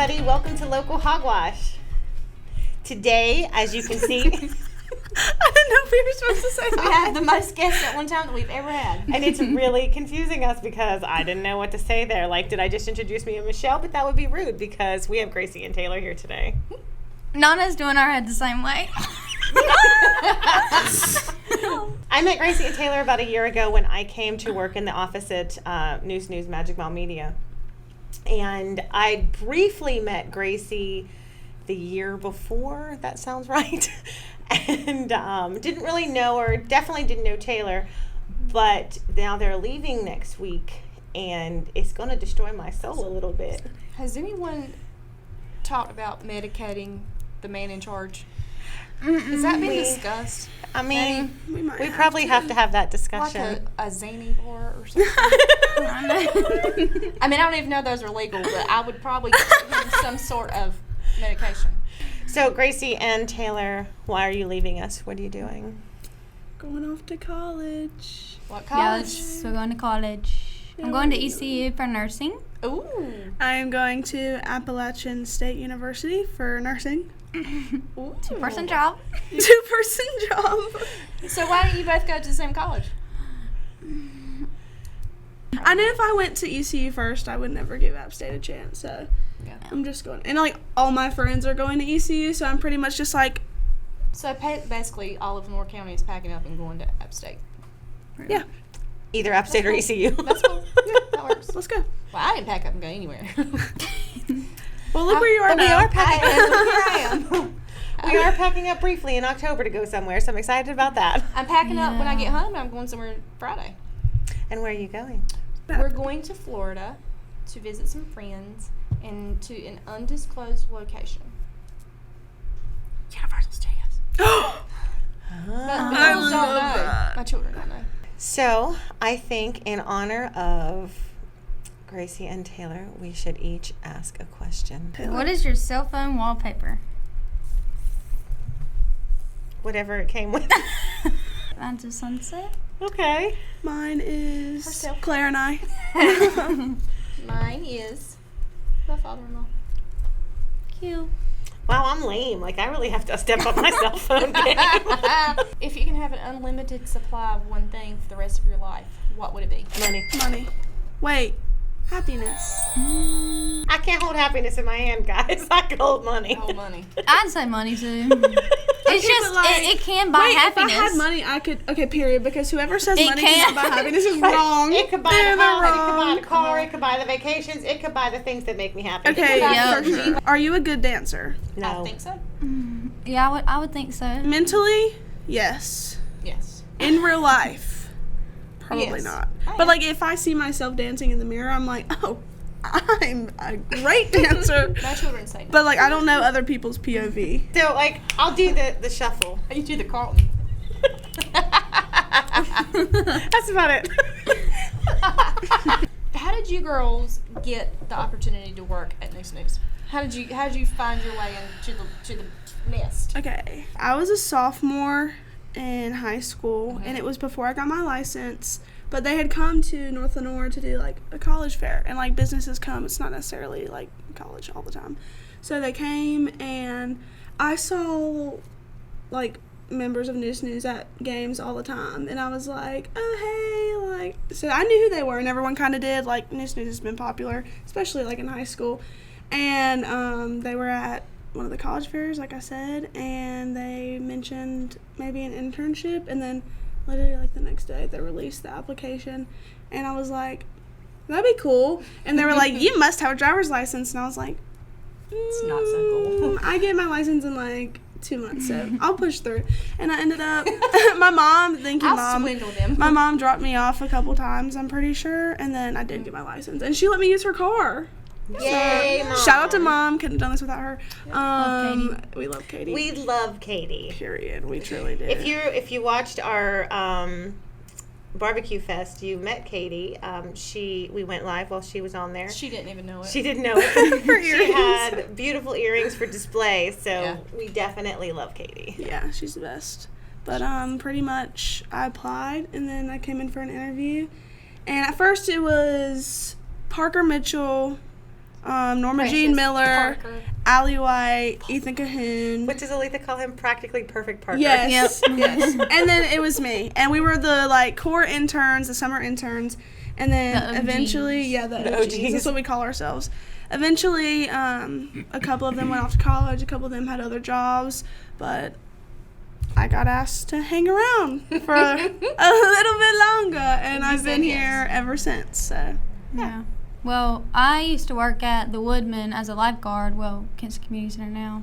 everybody. Welcome to Local Hogwash. Today, as you can see, I didn't know if we were supposed to say that. We had the most guests at one time that we've ever had. and it's really confusing us because I didn't know what to say there. Like, did I just introduce me and Michelle? But that would be rude because we have Gracie and Taylor here today. Nana's doing our head the same way. I met Gracie and Taylor about a year ago when I came to work in the office at News Magic Mile Media. And I briefly met Gracie the year before, that sounds right. And didn't really know her, definitely didn't know Taylor. But now they're leaving next week, and it's going to destroy my soul a little bit. Has anyone talked about medicating the man in charge? Has that been discussed? I mean, we probably have to have that discussion. Like a zany bar or something? I mean, I don't even know those are legal, but I would probably give him some sort of medication. So, Gracie and Taylor, why are you leaving us? What are you doing? Going off to college. What college? Yes, we're going to college. I'm going to ECU for nursing. Ooh. I am going to Appalachian State University for nursing. Ooh. 2-person job. 2-person job. So why don't you both go to the same college? I knew if I went to ECU first, I would never give App State a chance, so Yeah. I'm just going. And, like, all my friends are going to ECU, so I'm pretty much just like, So basically, all of Lenore County is packing up and going to Upstate. yeah, Either App State or ECU. That's cool. Yeah, that works. let's go. Well, I didn't pack up and go anywhere. Well, look where you are But we now. are packing Here I am. We are packing up briefly in October to go somewhere, so I'm excited about that. I'm packing up when I get home, and I'm going somewhere Friday. And where are you going? We're going to Florida to visit some friends and to an undisclosed location. Universal Studios. But I girls don't love know. that. My children don't know. So, I think in honor of Gracie and Taylor, we should each ask a question. What is your cell phone wallpaper? Whatever it came with. Mine's a sunset. Okay. Mine is Herself. Claire and I. Mine is my father-in-law. Cute. Wow, I'm lame. Like, I really have to step up my cell phone game. If you can have an unlimited supply of one thing for the rest of your life, what would it be? Money. Money. Wait, happiness. I can't hold happiness in my hand, guys. I can hold money. Oh, money. I'd say money too. It's Okay, just, but, like, it can buy happiness. If I had money, I could. Okay, period. Because whoever says It money can't. cannot buy happiness is wrong. It could buy They're the home, it could wrong. buy the car, it could buy the vacations, it could buy the things that make me happy. Okay, Yeah. for sure. Are you a good dancer? No. I think so. Yeah, I would think so. Mentally, yes. Yes. In real life, probably Yes. not. I But am. like, if I see myself dancing in the mirror, I'm like, oh, I'm a great dancer. My children say no. But like, I don't know other people's POV. So, like, I'll do the shuffle. You do the Carlton. That's about it. How did you girls get the opportunity to work at News? How did you find your way into the nest? Okay, I was a sophomore in high school, and it was before I got my license. But they had come to North Lenore to do like a college fair, and like businesses come. It's not necessarily like college all the time. So they came, and I saw like members of News at games all the time, and I was like, oh hey, like, so I knew who they were, and everyone kind of did. Like, News has been popular, especially like in high school, and they were at one of the college fairs, like I said, and they mentioned maybe an internship, and then literally like the next day they released the application, and I was like, that'd be cool. And they were like, you must have a driver's license, and I was like, It's not so cool. I get my license in like 2 months, so I'll push through. And I ended up, my mom, thank you, I'll Mom. swindle them. My mom dropped me off a couple times, I'm pretty sure, and then I did get my license, and she let me use her car. Yay, Mom. Shout out to Mom. Couldn't have done this without her. Love We love Katie. We love Katie. Period. We truly did. If you watched our barbecue fest, you met Katie. We went live while she was on there. She didn't even know it. She didn't know it. Her She earrings. had beautiful earrings for display, so Yeah. we definitely love Katie. Yeah, she's the best. But pretty much I applied, and then I came in for an interview. And at first it was Parker Mitchell, Norma Precious, Jean Miller, Parker. Allie White, Ethan Cahoon. What does Aletha call him? Practically perfect Parker. Yes, yes. And then it was me, and we were the like core interns, the summer interns, and then The OGs. eventually, the The OGs. OGs. That's what we call ourselves. Eventually, a couple of them went off to college, a couple of them had other jobs, but I got asked to hang around for a little bit longer, and You I've said been yes. here ever since. So Yeah. Well, I used to work at the Woodman as a lifeguard. Well, Kansas Community Center now.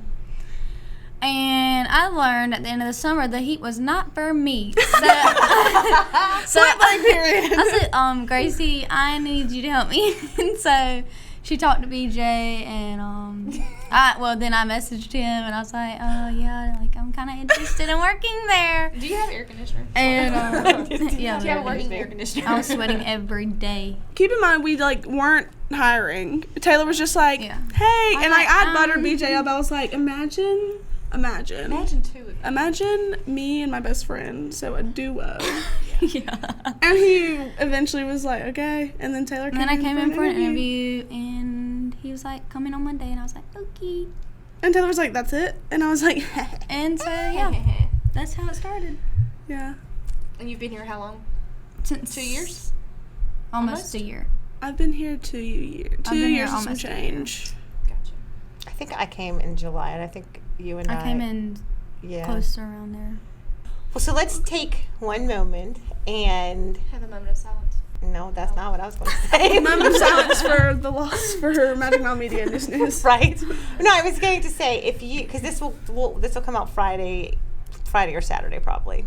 And I learned at the end of the summer the heat was not for me. So, I said, Gracie, I need you to help me. And so she talked to BJ, and then I messaged him, and I was like, oh yeah, like I'm kind of interested in working there. Do you have air conditioner? And Do you yeah, have a working air conditioner? I was sweating every day. keep in mind, we like weren't hiring. Taylor was just like, Yeah. hey, and like I like, buttered BJ up. I was like, imagine Imagine two of you. Imagine me and my best friend, so a duo. Yeah. And he eventually was like, okay. And then Taylor And came then I came in for an interview. interview, and he was like, come in on Monday, and I was like, okay. And Taylor was like, that's it? And I was like, And so, yeah, that's how it started. yeah. And you've been here how long? Since 2 years? Almost a year. I've been here 2 years. I've 2 been here years and some almost a year. change. Gotcha. I think I came in July, and I think you and I. I came in Yeah. close around there. Well, so let's take one moment and. Have a moment of silence. No, that's not what I was going to say. Moment of silence for the loss for her Magic Mouth Media News. Right? No, I was going to say if you, because this will come out Friday or Saturday probably,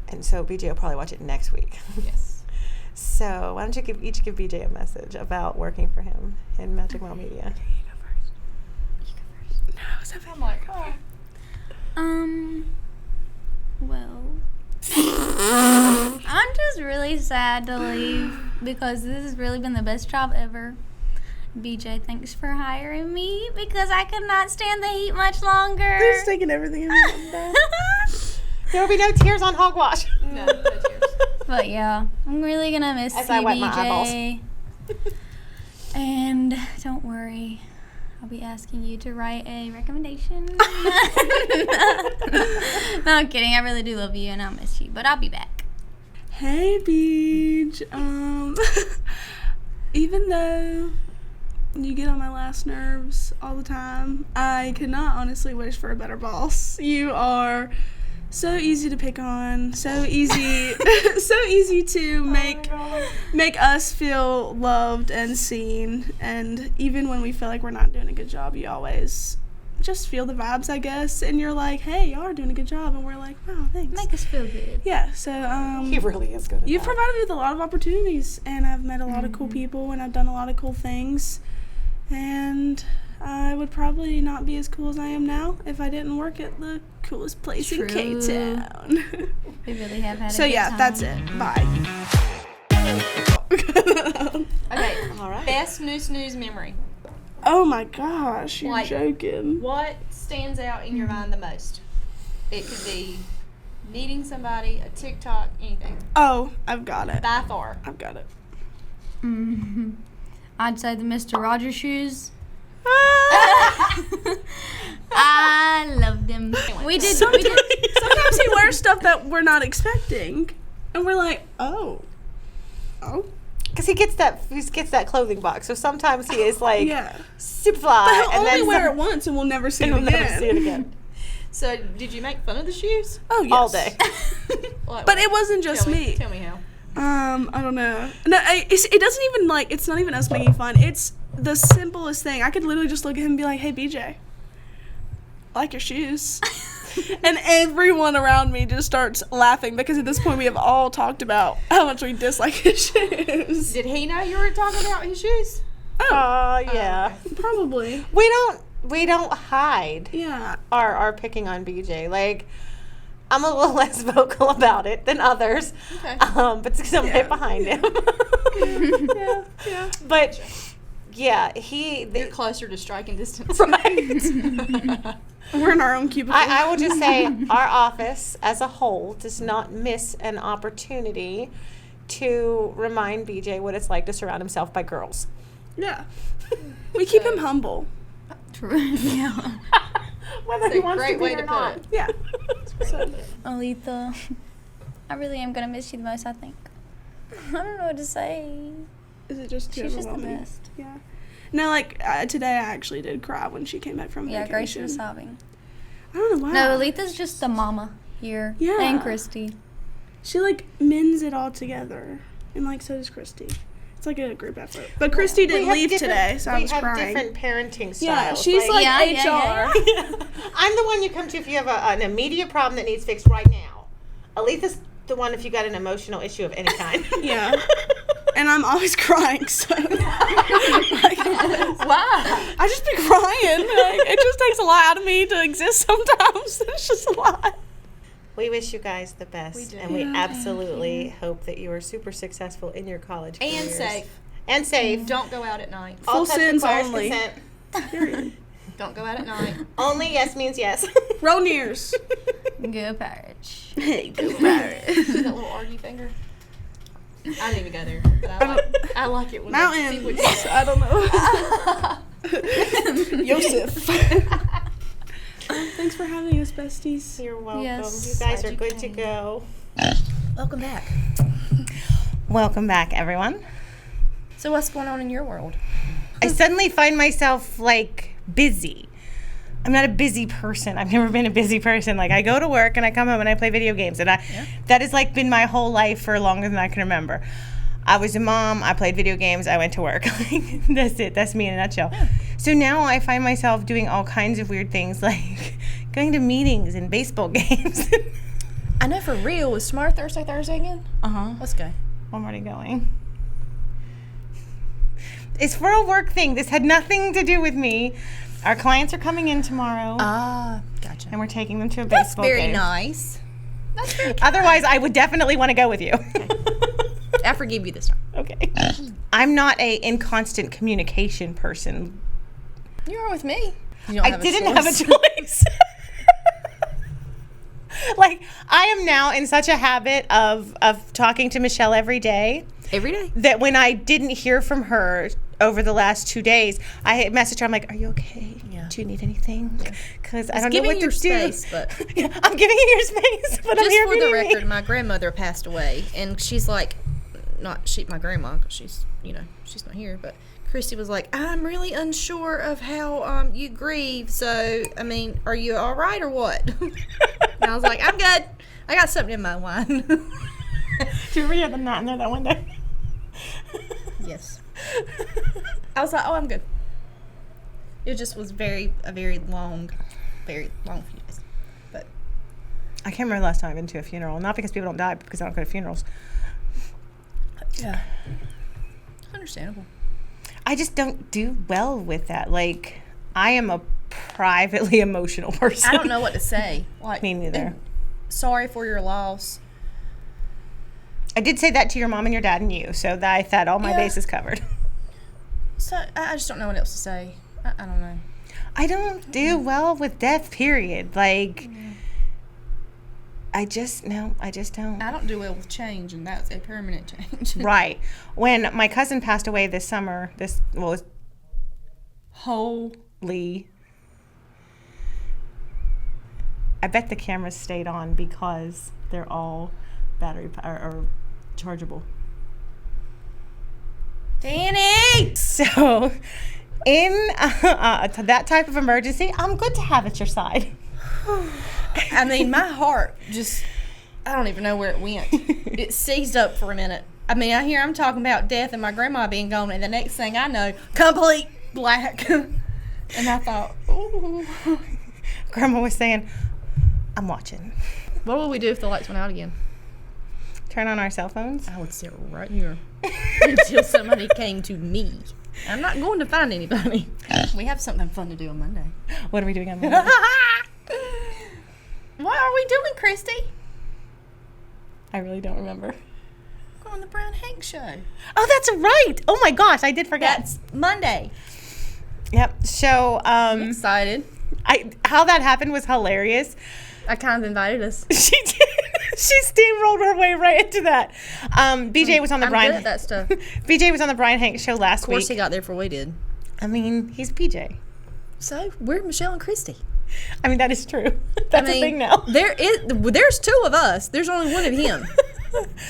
and so BJ will probably watch it next week. Yes. So why don't you each give BJ a message about working for him in Magic Mouth Media? I'm like, oh. Well, I'm just really sad to leave because this has really been the best job ever. BJ, thanks for hiring me because I could not stand the heat much longer. They're just taking everything in back. There will be no tears on Hogwash. No tears. But yeah, I'm really gonna miss As you, I wipe my BJ. And don't worry, I'll be asking you to write a recommendation. No, I'm kidding. I really do love you, and I'll miss you. But I'll be back. Hey, Beach. Even though you get on my last nerves all the time, I could not honestly wish for a better boss. You are so easy to pick on, so easy, so easy to make us feel loved and seen. And even when we feel like we're not doing a good job, you always just feel the vibes, I guess. And you're like, hey, y'all are doing a good job. And we're like, wow, thanks. Make us feel good. Yeah, so He really is good at you've that. provided me with a lot of opportunities, and I've met a lot of cool people, and I've done a lot of cool things. And I would probably not be as cool as I am now if I didn't work at the coolest place in True. K-Town. We really have had a So good yeah, time. that's it. Bye. Okay. All right. Best news memory. Oh my gosh, you're Like- joking. What stands out in your mind the most? It could be meeting somebody, a TikTok, anything. Oh, I've got it. By far. I've got it. I'd say the Mr. Rogers shoes. I loved them. We did. Sometimes he wears stuff that we're not expecting, and we're like, oh. Because he gets that clothing box, so sometimes he is like Yeah. super fly, But he'll and only then wear it once, and we'll never see it and we'll again. never see it again So, did you make fun of the shoes? Oh, yes. all day. Like, But it wasn't just tell me. Tell me how. I don't know. No, it doesn't even like. It's not even us making fun. It's the simplest thing. I could literally just look at him and be like, "Hey, BJ, I like your shoes," and everyone around me just starts laughing because at this point we have all talked about how much we dislike his shoes. Did he know you were talking about his shoes? Yeah. Probably. We don't hide Yeah. our picking on BJ. Like, I'm a little less vocal about it than others. Okay. But because I'm right behind him. Yeah. But yeah, You're closer to striking distance. right. We're in our own cubicle. I will just say our office as a whole does not miss an opportunity to remind BJ what it's like to surround himself by girls. Yeah. We keep him humble. True. Yeah. Whether It's he a wants great to be way or to put not. it. Yeah. So, Alita, I really am gonna miss you the most. I think. I don't know what to say. is it just too She's just the overwhelming? best. Yeah. No, like today I actually did cry when she came back from Yeah, Gracie vacation. was sobbing. I don't know why. No, Alita's just the mama here. Yeah. And Kristy. She like mends it all together, and like so does Kristy. It's like a group effort. But Kristy didn't leave today, so I was crying. We have different parenting styles. Yeah, she's like Yeah, HR. yeah, I'm the one you come to if you have an immediate problem that needs fixed right now. Aletha's the one if you got an emotional issue of any kind. Yeah. And I'm always crying, so like, Why? I just be crying. Like, it just takes a lot out of me to exist sometimes. It's just a lot. We wish you guys the best, We do. and we Yeah, absolutely hope that you are super successful in your college And careers. safe. And safe. Don't go out at night. All Full touch sends requires only. consent. Period. Don't go out at night. Only yes means yes. Roll nears. Go Pirates. Hey, go Pirates. See that little argy finger? I didn't even go there, but I like it when Mountains. people do that. I don't know. Yosef. Thanks for having us, besties. You're welcome. Yes. You guys Glad are you good to came. go. Welcome back. Welcome back, everyone. So what's going on in your world? I suddenly find myself like busy. I'm not a busy person. I've never been a busy person. Like I go to work and I come home and I play video games, and that has like been my whole life for longer than I can remember. I was a mom. I played video games. I went to work. That's it. That's me in a nutshell. Yeah. So now I find myself doing all kinds of weird things, like going to meetings and baseball games. I know for real. Is Smart Thursday again? Let's go. I'm already going. It's for a work thing. This had nothing to do with me. Our clients are coming in tomorrow, Ah, gotcha. and we're taking them to a That's baseball very game. nice. That's very kind. Otherwise, I would definitely want to go with you. I forgive you this time. Okay. I'm not a in constant communication person. You are with me. You don't I didn't have a choice. Like, I am now in such a habit of talking to Michelle every day Every day. that when I didn't hear from her over the last 2 days, I messaged her. I'm like, "Are you okay? Yeah. Do you need anything? Because I don't know Giving what to your do." space, but Yeah, I'm giving you your space, but I'm just here for the you need me. record, my grandmother passed away, and she's like, my grandma, 'cause she's not here, but Kristy was like, I'm really unsure of how you grieve. So, I mean, are you all right or what? And I was like, I'm good. I got something in my wine. Do you ever hear the knot in there that one day? Yes. I was like, oh, I'm good. It just was a very long few days. But I can't remember the last time I've been to a funeral. Not because people don't die, but because I don't go to funerals. yeah, understandable. I just don't do well with that. Like, I am a privately emotional person. I don't know what to say. Like, Me neither. Sorry for your loss. I did say that to your mom and your dad and you, so that I thought all my Yeah. bases covered. So I just don't know what else to say. I don't know. I don't do well with death, period. Like, I just don't. I don't do well with change, and that's a permanent change. Right. When my cousin passed away this summer, holy. I bet the cameras stayed on because they're all battery or chargeable. Danny! So, in that type of emergency, I'm good to have at your side. I mean, my heart just, I don't even know where it went. It seized up for a minute. I mean, I'm talking about death and my grandma being gone, and the next thing I know, complete black. And I thought, ooh. Grandma was saying, I'm watching. What would we do if the lights went out again? Turn on our cell phones. I would sit right here until somebody came to me. I'm not going to find anybody. We have something fun to do on Monday. What are we doing on Monday? What are we doing, Kristy? I really don't remember. We're on the Brown Hank show. Oh, that's right. Oh my gosh, I did forget. That's Monday. Yep. So, Excited. how that happened was hilarious. I kind of invited us. She did. She steamrolled her way right into that. BJ was on the I'm Brian. good at that stuff. BJ was on the Brian Hanks show last Of course, week. he got there before we did. I mean, he's BJ. So we're Michelle and Kristy. I mean, that is true. That's a thing now. There's two of us. There's only one of him.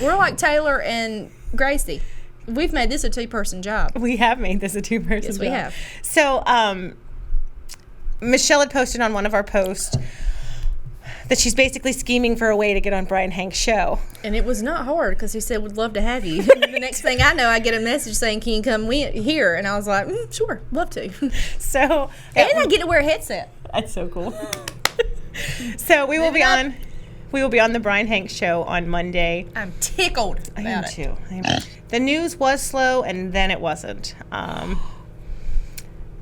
We're like Taylor and Gracie. We've made this a 2-person job. We have made this a 2-person Yes, we job. have. So, Michelle had posted on one of our posts that she's basically scheming for a way to get on Brian Hanks' show. And it was not hard because he said, "Would love to have you." The next thing I know, I get a message saying, "Can you come here?" And I was like, "Sure, love to." So, And I get to wear a headset. that's so cool. So we will be on. We will be on the Brian Hanks show on Monday. I'm tickled about I am it. too. The news was slow, and then it wasn't.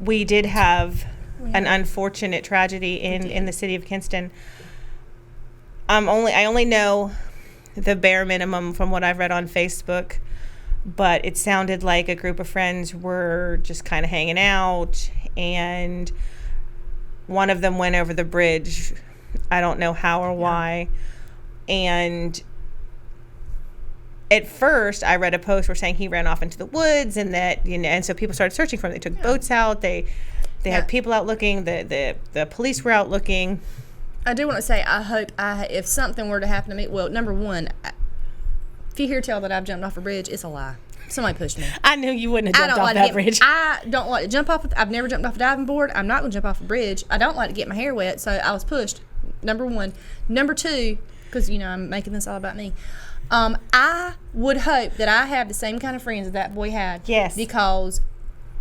We did have an unfortunate tragedy in the city of Kinston. I only know the bare minimum from what I've read on Facebook, but it sounded like a group of friends were just kind of hanging out, and one of them went over the bridge. I don't know how or why. And at first, I read a post where saying he ran off into the woods, and that and so people started searching for him. They took boats out. They had people out looking. The police were out looking. I do want to say, I hope if something were to happen to me, well, number one, if you hear tell that I've jumped off a bridge, it's a lie. Somebody pushed me. I knew you wouldn't have jumped off that bridge. I don't like to jump off. I've never jumped off a diving board. I'm not going to jump off a bridge. I don't like to get my hair wet, so I was pushed. Number one. Number two, because, I'm making this all about me. I would hope that I have the same kind of friends that boy had. Yes. Because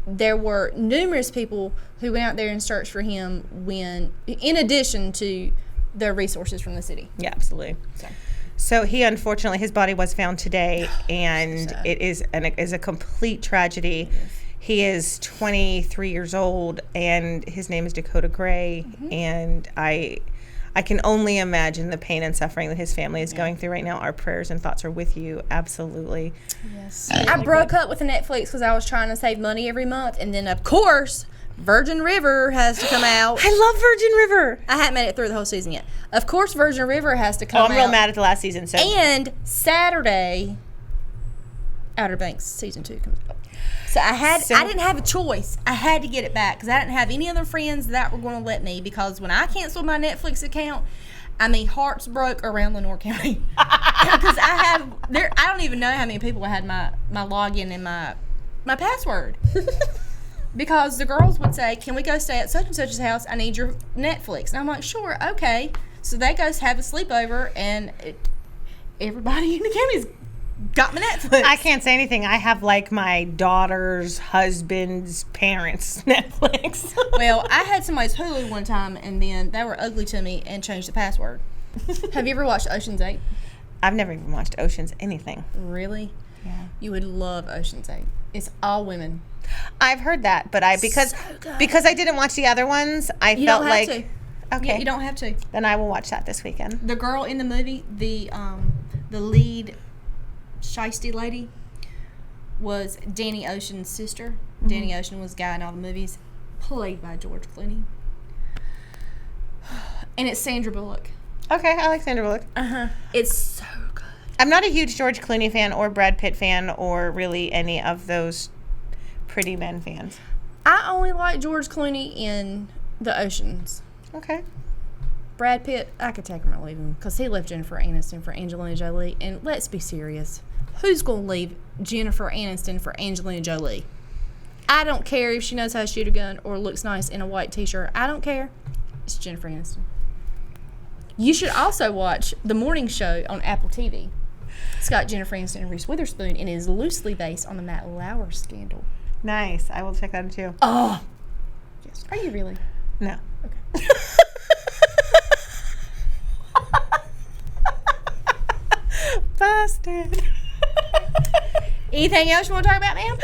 there were numerous people who went out there and searched for him in addition to the resources from the city. Yeah, absolutely. So he, unfortunately, his body was found today, and it is a complete tragedy. He is 23 years old, and his name is Dakota Gray, and I can only imagine the pain and suffering that his family is going through right now. Our prayers and thoughts are with you, absolutely. Yes. I broke up with the Netflix because I was trying to save money every month, and then, of course, Virgin River has to come out. I love Virgin River. I haven't made it through the whole season yet. Of course, Virgin River has to come out. I'm real mad at the last season. So. And Saturday, Outer Banks season 2 comes out. So I didn't have a choice. I had to get it back because I didn't have any other friends that were going to let me, because when I canceled my Netflix account, hearts broke around Lenore County. Because I don't even know how many people had my login and my password. Because the girls would say, "Can we go stay at such and such's house? I need your Netflix." And I'm like, "Sure, okay." So they go have a sleepover, and everybody in the county's got my Netflix. I can't say anything. I have my daughter's husband's parents' Netflix. Well, I had somebody's Hulu one time, and then they were ugly to me and changed the password. Have you ever watched Ocean's 8? I've never even watched Ocean's anything. Really? Yeah. You would love Ocean's 8. It's all women. I've heard that, but because I didn't watch the other ones, I You felt don't have like to. okay. Yeah, you don't have to. Then I will watch that this weekend. The girl in the movie, the lead shiesty lady, was Danny Ocean's sister. Mm-hmm. Danny Ocean was the guy in all the movies, played by George Clooney. And it's Sandra Bullock. Okay, I like Sandra Bullock. It's so good. I'm not a huge George Clooney fan or Brad Pitt fan or really any of those pretty men fans. I only like George Clooney in The Oceans. Okay. Brad Pitt, I could take him or leave him because he left Jennifer Aniston for Angelina Jolie. And let's be serious. Who's going to leave Jennifer Aniston for Angelina Jolie? I don't care if she knows how to shoot a gun or looks nice in a white t-shirt. I don't care. It's Jennifer Aniston. You should also watch The Morning Show on Apple TV. It's got Jennifer Aniston and Reese Witherspoon and is loosely based on the Matt Lauer scandal. Nice. I will check that out too. Oh. Yes. Are you really? No. Okay. Bastard. Anything else you want to talk about, ma'am?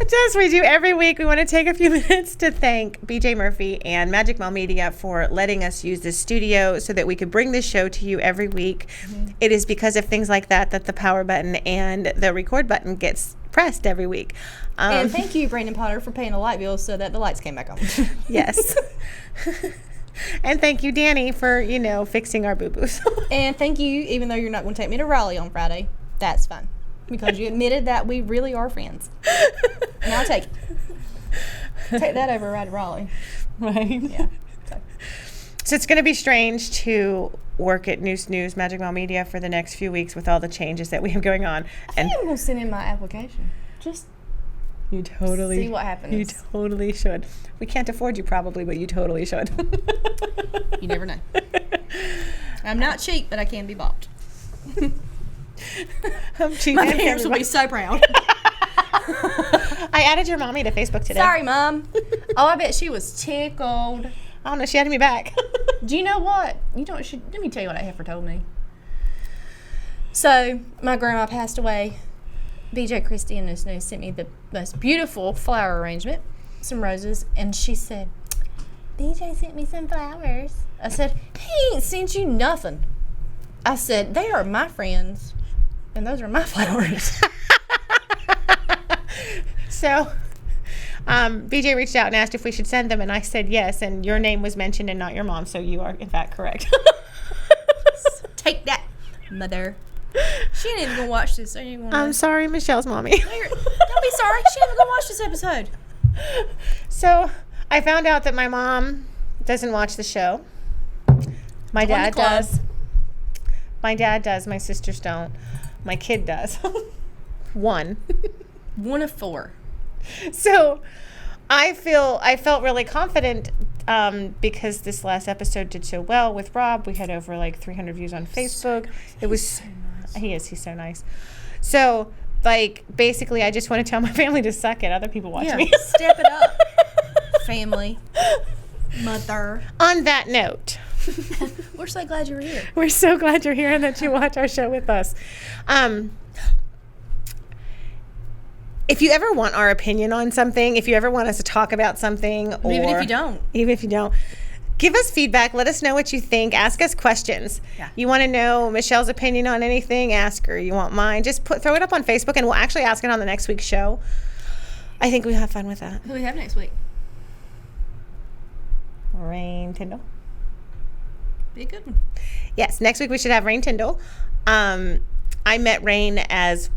Just we do every week. We want to take a few minutes to thank BJ Murphy and Magic Mall Media for letting us use this studio so that we could bring this show to you every week. Mm-hmm. It is because of things like that the power button and the record button gets pressed every week. And thank you, Brandon Potter, for paying the light bill so that the lights came back on. Yes. And thank you, Danny, for, fixing our boo-boos. And thank you, even though you're not going to take me to Raleigh on Friday. That's fine. Because you admitted that we really are friends. And I'll take that over right to Raleigh. Right. Yeah. So it's going to be strange to work at News Magic Mile Media for the next few weeks with all the changes that we have going on. I think I'm going to send in my application. Just you totally see what happens. You totally should. We can't afford you probably, but you totally should. You never know. I'm not cheap, but I can be bought. I'm cheap. My parents will be so proud. I added your mommy to Facebook today. Sorry, Mom. Oh, I bet she was tickled. I don't know. She added me back. Do you know what? Let me tell you what that heifer told me. So, my grandma passed away. BJ, Kristy, and Denice sent me the most beautiful flower arrangement, some roses, and she said, BJ sent me some flowers. I said, he ain't sent you nothing. I said, they are my friends, and those are my flowers. So, BJ reached out and asked if we should send them, and I said yes, and your name was mentioned and not your mom, so you are, in fact, correct. Take that, mother. She ain't even gonna watch this. I'm sorry, Michelle's mommy. Don't be sorry. She ain't even gonna watch this episode. So, I found out that my mom doesn't watch the show. My dad does. My dad does. My sisters don't. My kid does. One. One of 4. So I felt really confident because this last episode did so well with Rob. We had over like 300 views on Facebook. It was so nice. He's so nice. So basically I just want to tell my family to suck it. Other people watch me. Step it up. Family. Mother. On that note, we're so glad you're here. We're so glad you're here and that you watch our show with us. If you ever want our opinion on something, if you ever want us to talk about something, or even if you don't, give us feedback. Let us know what you think. Ask us questions. Yeah. You want to know Michelle's opinion on anything? Ask her. You want mine? Just throw it up on Facebook, and we'll actually ask it on the next week's show. I think we have fun with that. Who do we have next week? Rain Tyndall. Be a good one. Yes, next week we should have Rain Tyndall. I met Rain as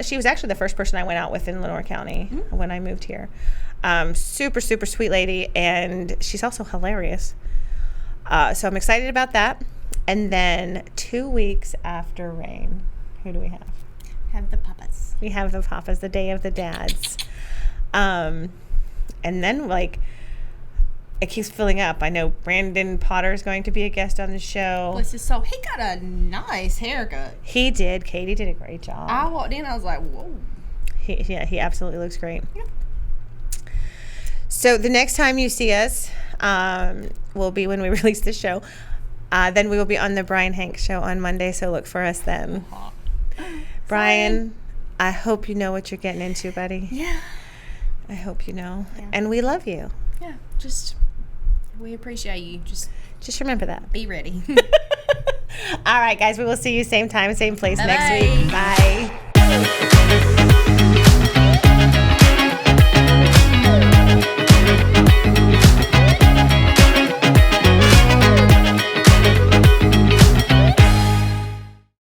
she was actually the first person I went out with in Lenore County when I moved here. Super, super sweet lady, and she's also hilarious. So I'm excited about that. And then 2 weeks after Rain, who do we have? Have the Papas. We have the Papas, the Day of the Dads. And then, it keeps filling up. I know Brandon Potter is going to be a guest on the show. Bless his soul. He got a nice haircut. He did. Katie did a great job. I walked in, I was like, whoa. He absolutely looks great. Yeah. So the next time you see us will be when we release the show. Then we will be on the Brian Hanks show on Monday, so look for us then. Brian, I hope you know what you're getting into, buddy. Yeah. I hope you know. Yeah. And we love you. Yeah, we appreciate you. Just remember that. Be ready. All right, guys, we will see you same time, same place Bye-bye. next week. Bye.